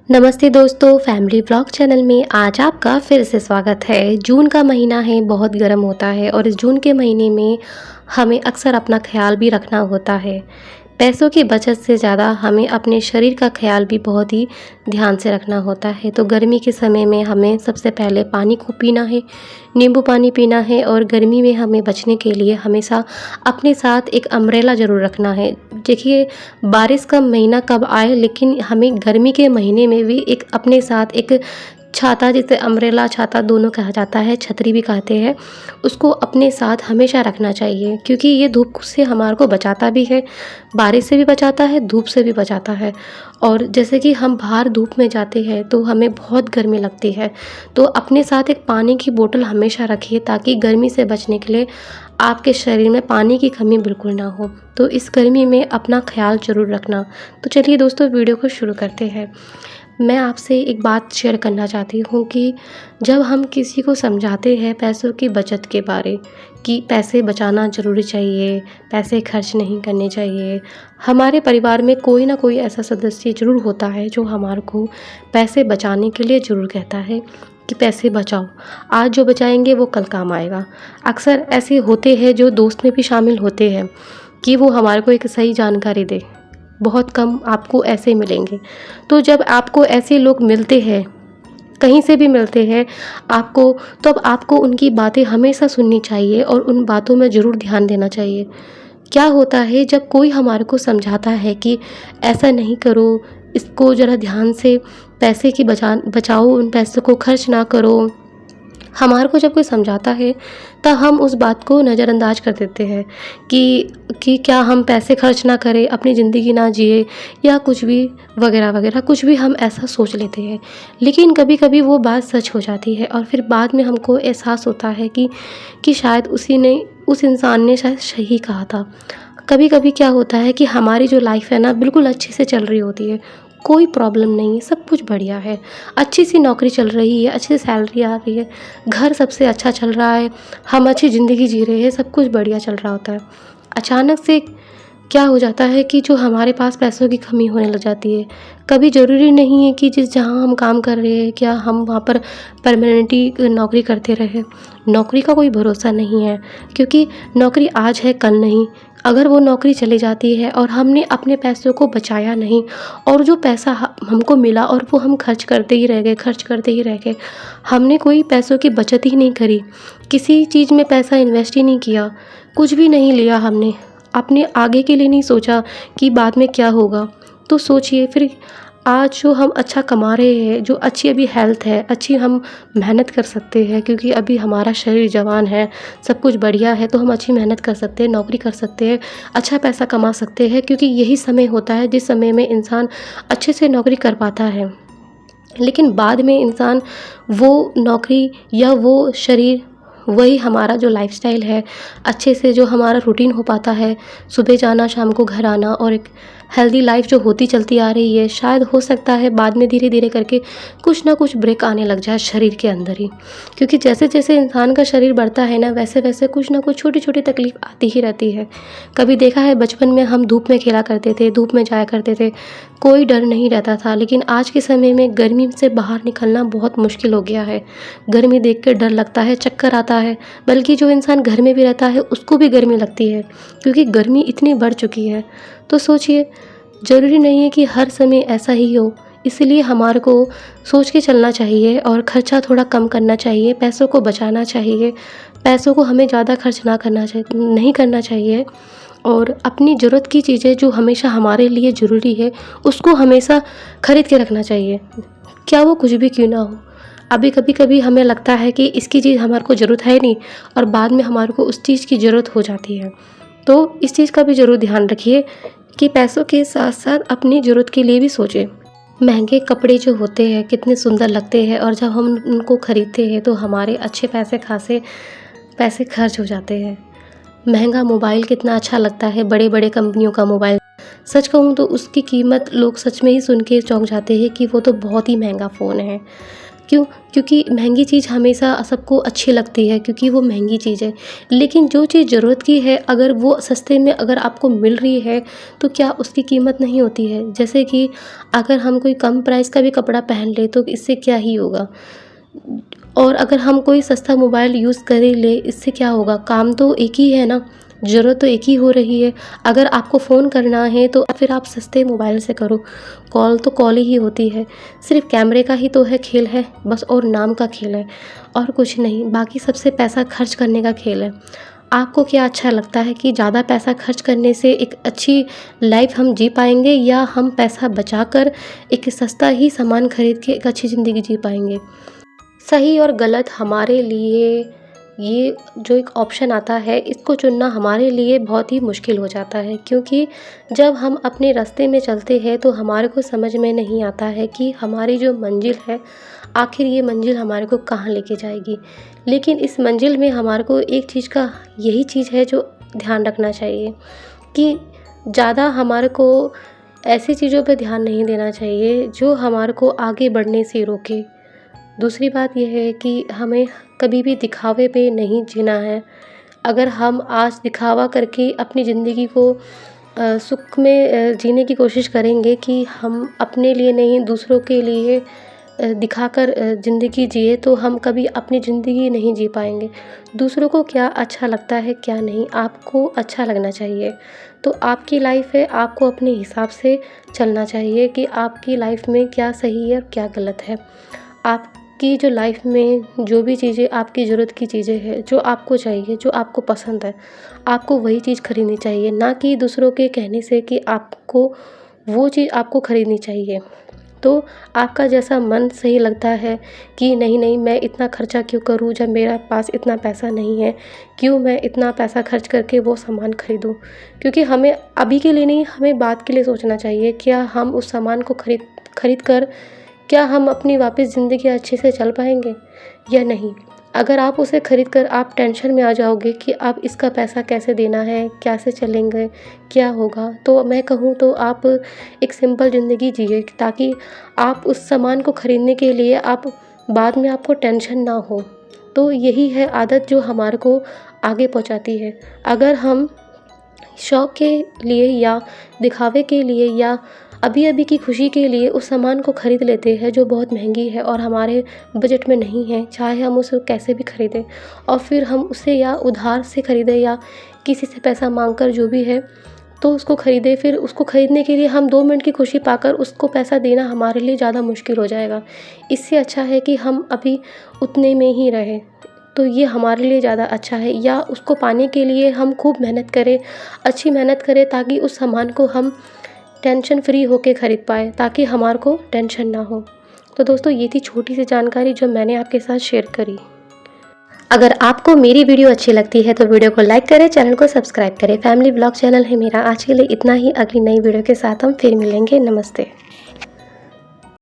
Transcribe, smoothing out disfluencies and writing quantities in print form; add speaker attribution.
Speaker 1: नमस्ते दोस्तों, family blog channel में आज आपका फिर से स्वागत है। जून का महीना है, बहुत गर्म होता है और इस जून के महीने में हमें अक्सर अपना ख्याल भी रखना होता है। पैसों की बचत से ज़्यादा हमें अपने शरीर का ख्याल भी बहुत ही ध्यान से रखना होता है। तो गर्मी के समय में हमें सबसे पहले पानी को पीना है, नींबू पानी पीना है और गर्मी में हमें बचने के लिए हमेशा अपने साथ एक अम्ब्रेला ज़रूर रखना है। देखिए, बारिश का महीना कब आए, लेकिन हमें गर्मी के महीने में भी एक अपने साथ एक छाता, जिसे अम्ब्रेला छाता दोनों कहा जाता है, छतरी भी कहते हैं, उसको अपने साथ हमेशा रखना चाहिए क्योंकि ये धूप से हमारे को बचाता भी है, बारिश से भी बचाता है, धूप से भी बचाता है। और जैसे कि हम बाहर धूप में जाते हैं तो हमें बहुत गर्मी लगती है, तो अपने साथ एक पानी की बोतल हमेशा रखिए ताकि गर्मी से बचने के लिए आपके शरीर में पानी की कमी बिल्कुल ना हो। तो इस गर्मी में अपना ख्याल ज़रूर रखना। तो चलिए दोस्तों, वीडियो को शुरू करते हैं। मैं आपसे एक बात शेयर करना चाहती हूँ कि जब हम किसी को समझाते हैं पैसों की बचत के बारे कि पैसे बचाना ज़रूरी चाहिए, पैसे खर्च नहीं करने चाहिए, हमारे परिवार में कोई ना कोई ऐसा सदस्य ज़रूर होता है जो हमारे को पैसे बचाने के लिए ज़रूर कहता है कि पैसे बचाओ, आज जो बचाएंगे वो कल काम आएगा। अक्सर ऐसे होते हैं जो दोस्त में भी शामिल होते हैं कि वो हमारे को एक सही जानकारी दे। बहुत कम आपको ऐसे मिलेंगे। तो जब आपको ऐसे लोग मिलते हैं, कहीं से भी मिलते हैं आपको, तो अब आपको उनकी बातें हमेशा सुननी चाहिए और उन बातों में ज़रूर ध्यान देना चाहिए। क्या होता है, जब कोई हमारे को समझाता है कि ऐसा नहीं करो, इसको ज़रा ध्यान से पैसे की बचाओ, उन पैसों को खर्च ना करो, हमारे को जब कोई समझाता है तब हम उस बात को नज़रअंदाज कर देते हैं कि क्या हम पैसे खर्च ना करें, अपनी ज़िंदगी ना जिए या कुछ भी वगैरह वगैरह, कुछ भी हम ऐसा सोच लेते हैं। लेकिन कभी कभी वो बात सच हो जाती है और फिर बाद में हमको एहसास होता है कि शायद उस इंसान ने शायद सही कहा था। कभी कभी क्या होता है कि हमारी जो लाइफ है ना, बिल्कुल अच्छे से चल रही होती है, कोई प्रॉब्लम नहीं है, सब कुछ बढ़िया है, अच्छी सी नौकरी चल रही है, अच्छी सैलरी आ रही है, घर सबसे अच्छा चल रहा है, हम अच्छी ज़िंदगी जी रहे हैं, सब कुछ बढ़िया चल रहा होता है। अचानक से क्या हो जाता है कि जो हमारे पास पैसों की कमी होने लग जाती है। कभी ज़रूरी नहीं है कि जहाँ हम काम कर रहे हैं क्या हम वहाँ पर परमानेंटली नौकरी करते रहें। नौकरी का कोई भरोसा नहीं है क्योंकि नौकरी आज है कल नहीं। अगर वो नौकरी चली जाती है और हमने अपने पैसों को बचाया नहीं और जो पैसा हमको मिला और वो हम खर्च करते ही रह गए, हमने कोई पैसों की बचत ही नहीं करी, किसी चीज़ में पैसा इन्वेस्ट ही नहीं किया, कुछ भी नहीं लिया हमने, अपने आगे के लिए नहीं सोचा कि बाद में क्या होगा। तो सोचिए फिर, आज जो हम अच्छा कमा रहे हैं, जो अच्छी अभी हेल्थ है, अच्छी हम मेहनत कर सकते हैं क्योंकि अभी हमारा शरीर जवान है, सब कुछ बढ़िया है, तो हम अच्छी मेहनत कर सकते हैं, नौकरी कर सकते हैं, अच्छा पैसा कमा सकते हैं क्योंकि यही समय होता है जिस समय में इंसान अच्छे से नौकरी कर पाता है। लेकिन बाद में इंसान वो नौकरी या वो शरीर, वही हमारा जो लाइफस्टाइल है, अच्छे से जो हमारा रूटीन हो पाता है, सुबह जाना शाम को घर आना और एक हेल्दी लाइफ जो होती चलती आ रही है, शायद हो सकता है बाद में धीरे धीरे करके कुछ ना कुछ ब्रेक आने लग जाए शरीर के अंदर ही। क्योंकि जैसे जैसे इंसान का शरीर बढ़ता है ना, वैसे वैसे कुछ ना कुछ छोटी छोटी तकलीफ आती ही रहती है। कभी देखा है, बचपन में हम धूप में खेला करते थे, धूप में जाया करते थे, कोई डर नहीं रहता था, लेकिन आज के समय में गर्मी से बाहर निकलना बहुत मुश्किल हो गया है। गर्मी देख कर डर लगता है, चक्कर आता है, बल्कि जो इंसान घर में भी रहता है उसको भी गर्मी लगती है क्योंकि गर्मी इतनी बढ़ चुकी है। तो सोचिए, ज़रूरी नहीं है कि हर समय ऐसा ही हो, इसलिए हमारे को सोच के चलना चाहिए और खर्चा थोड़ा कम करना चाहिए, पैसों को बचाना चाहिए, पैसों को हमें ज़्यादा खर्च नहीं करना चाहिए और अपनी ज़रूरत की चीज़ें जो हमेशा हमारे लिए ज़रूरी है उसको हमेशा खरीद के रखना चाहिए, क्या वो कुछ भी क्यों ना हो। अभी कभी कभी हमें लगता है कि इसकी चीज़ हमारे को ज़रूरत है नहीं और बाद में हमारे को उस चीज़ की ज़रूरत हो जाती है। तो इस चीज़ का भी ज़रूर ध्यान रखिए कि पैसों के साथ साथ अपनी ज़रूरत के लिए भी सोचें। महंगे कपड़े जो होते हैं कितने सुंदर लगते हैं और जब हम उनको खरीदते हैं तो हमारे अच्छे पैसे खासे पैसे खर्च हो जाते हैं। महंगा मोबाइल कितना अच्छा लगता है, बड़े बड़े कंपनियों का मोबाइल, सच कहूँ तो उसकी कीमत लोग सच में ही सुन के चौंक जाते हैं कि वो तो बहुत ही महंगा फ़ोन है। क्यों? क्योंकि महंगी चीज़ हमेशा सबको अच्छी लगती है क्योंकि वो महंगी चीज़ है। लेकिन जो चीज़ ज़रूरत की है अगर वो सस्ते में अगर आपको मिल रही है तो क्या उसकी कीमत नहीं होती है? जैसे कि अगर हम कोई कम प्राइस का भी कपड़ा पहन लें तो इससे क्या ही होगा? और अगर हम कोई सस्ता मोबाइल यूज़ कर ही ले इससे क्या होगा? काम तो एक ही है ना, ज़रूरत तो एक ही हो रही है। अगर आपको फ़ोन करना है तो फिर आप सस्ते मोबाइल से करो, कॉल तो कॉल ही होती है। सिर्फ़ कैमरे का ही तो है खेल है बस, और नाम का खेल है और कुछ नहीं। बाकी सबसे पैसा खर्च करने का खेल है। आपको क्या अच्छा लगता है कि ज़्यादा पैसा खर्च करने से एक अच्छी लाइफ़ हम जी पाएँगे या हम पैसा बचाकर एक सस्ता ही सामान खरीद के एक अच्छी ज़िंदगी जी पाएँगे? सही और गलत हमारे लिए, ये जो एक ऑप्शन आता है इसको चुनना हमारे लिए बहुत ही मुश्किल हो जाता है, क्योंकि जब हम अपने रास्ते में चलते हैं तो हमारे को समझ में नहीं आता है कि हमारी जो मंजिल है आखिर ये मंजिल हमारे को कहाँ लेके जाएगी। लेकिन इस मंजिल में हमारे को एक चीज़ का यही चीज़ है जो ध्यान रखना चाहिए कि ज़्यादा हमारे को ऐसी चीज़ों पे ध्यान नहीं देना चाहिए जो हमारे को आगे बढ़ने से रोके। दूसरी बात ये है कि हमें कभी भी दिखावे पे नहीं जीना है। अगर हम आज दिखावा करके अपनी ज़िंदगी को सुख में जीने की कोशिश करेंगे कि हम अपने लिए नहीं दूसरों के लिए दिखाकर ज़िंदगी जिए तो हम कभी अपनी ज़िंदगी नहीं जी पाएँगे। दूसरों को क्या अच्छा लगता है क्या नहीं, आपको अच्छा लगना चाहिए। तो आपकी लाइफ़ है, आपको अपने हिसाब से चलना चाहिए कि आपकी लाइफ़ में क्या सही है और क्या गलत है। आपकी जो लाइफ़ में जो भी चीज़ें आपकी ज़रूरत की चीज़ें हैं, जो आपको चाहिए, जो आपको पसंद है, आपको वही चीज़ खरीदनी चाहिए, ना कि दूसरों के कहने से कि आपको वो चीज़ आपको खरीदनी चाहिए। तो आपका जैसा मन सही लगता है कि नहीं मैं इतना खर्चा क्यों करूँ जब मेरा पास इतना पैसा नहीं है, क्यों मैं इतना पैसा खर्च करके वो सामान खरीदूँ। क्योंकि हमें अभी के लिए नहीं, हमें बाद के लिए सोचना चाहिए, क्या हम उस सामान को खरीद कर क्या हम अपनी वापस ज़िंदगी अच्छे से चल पाएँगे या नहीं? अगर आप उसे खरीद कर आप टेंशन में आ जाओगे कि अब इसका पैसा कैसे देना है, कैसे चलेंगे, क्या होगा? तो मैं कहूँ तो आप एक सिंपल ज़िंदगी जिए ताकि आप उस सामान को खरीदने के लिए आप बाद में आपको टेंशन ना हो। तो यही है आदत जो हमारे को आगे पहुँचाती है। अगर हम शौक के लिए या दिखावे के लिए या अभी-अभी की खुशी के लिए उस सामान को खरीद लेते हैं जो बहुत महंगी है और हमारे बजट में नहीं है, चाहे हम उसे कैसे भी खरीदें और फिर हम उसे या उधार से खरीदें या किसी से पैसा माँगकर जो भी है, तो उसको खरीदें। फिर उसको खरीदने के लिए हम 2 मिनट की खुशी पाकर उसको पैसा देना हमारे लिए ज़्यादा मुश्किल हो जाएगा। इससे अच्छा है कि हम अभी उतने में ही रहें, तो ये हमारे लिए ज़्यादा अच्छा है। या उसको पाने के लिए हम खूब मेहनत करें, अच्छी मेहनत करें ताकि उस सामान को हम टेंशन फ्री होके ख़रीद पाएँ, ताकि हमारे को टेंशन ना हो। तो दोस्तों ये थी छोटी सी जानकारी जो मैंने आपके साथ शेयर करी। अगर आपको मेरी वीडियो अच्छी लगती है तो वीडियो को लाइक करें, चैनल को सब्सक्राइब करें। फैमिली ब्लॉग चैनल है मेरा। आज के लिए इतना ही, अगली नई वीडियो के साथ हम फिर मिलेंगे। नमस्ते।